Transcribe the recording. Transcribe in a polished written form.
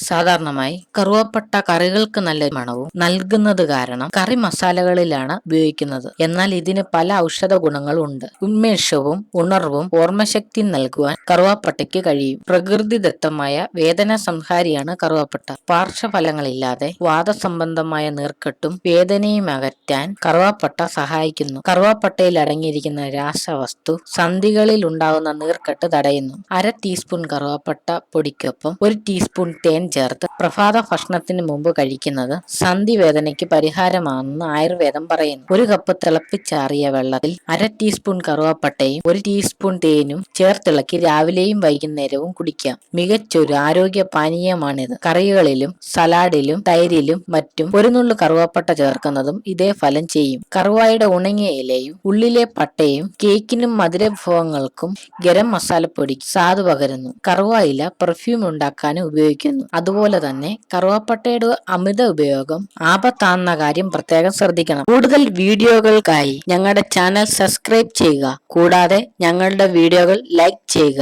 സാധാരണമായി കറുവപ്പട്ട കറികൾക്ക് നല്ല മണവും നൽകുന്നത് കാരണം കറി മസാലകളിലാണ് ഉപയോഗിക്കുന്നത്. എന്നാൽ ഇതിന് പല ഔഷധ ഗുണങ്ങളും ഉണ്ട്. ഉന്മേഷവും ഉണർവും ഓർമ്മശക്തിയും നൽകുവാൻ കറുവാപ്പട്ടയ്ക്ക് കഴിയും. പ്രകൃതിദത്തമായ വേദന സംഹാരിയാണ് കറുവാപ്പട്ട. പാർശ്വഫലങ്ങളില്ലാതെ വാദസംബന്ധമായ നീർക്കെട്ടും വേദനയും അകറ്റാൻ കറുവാപ്പട്ട സഹായിക്കുന്നു. കറുവാപ്പട്ടയിൽ അടങ്ങിയിരിക്കുന്ന രാസവസ്തു സന്ധികളിൽ ഉണ്ടാകുന്ന നീർക്കെട്ട് തടയുന്നു. 1/2 ടീസ്പൂൺ കറുവാപ്പട്ട പൊടിക്കൊപ്പം 1 ടീസ്പൂൺ തേൻ ചേർത്ത് പ്രഭാത ഭക്ഷണത്തിന് മുമ്പ് കഴിക്കുന്നത് സന്ധി വേദനയ്ക്ക് പരിഹാരമാണെന്ന് ആയുർവേദം പറയുന്നു. 1 കപ്പ് തിളപ്പിച്ചാറിയ വെള്ളത്തിൽ 1/2 ടീസ്പൂൺ കറുവാപ്പട്ടയും 1 ടീസ്പൂൺ തേനും ചേർത്തിളക്കി രാവിലെയും വൈകുന്നേരവും കുടിക്കാം. മികച്ചൊരു ആരോഗ്യ പാനീയമാണിത്. കറികളിലും സലാഡിലും തൈരിലും മറ്റും 1 നുള്ളു കറുവാപ്പട്ട ചേർക്കുന്നതും ഇതേ ഫലം ചെയ്യും. കറുവായുടെ ഉണങ്ങിയ ഇലയും ഉള്ളിലെ പട്ടയും കേക്കിനും മധുരവിഭവങ്ങൾക്കും ഗരം മസാലപ്പൊടിക്ക് സ്വാദ് പകരുന്നു. കറുവ ഇല പെർഫ്യൂം ഉണ്ടാക്കാനും ഉപയോഗിക്കുന്നു. അതുപോലെ തന്നെ കറുവാപ്പട്ടയുടെ അമിത ഉപയോഗം ആപത്താണെന്ന കാര്യം പ്രത്യേകം ശ്രദ്ധിക്കണം. കൂടുതൽ വീഡിയോകൾക്കായി ഞങ്ങളുടെ ചാനൽ സബ്സ്ക്രൈബ് ചെയ്യുക. കൂടാതെ ഞങ്ങളുടെ വീഡിയോകൾ ലൈക്ക് ചെയ്യുക.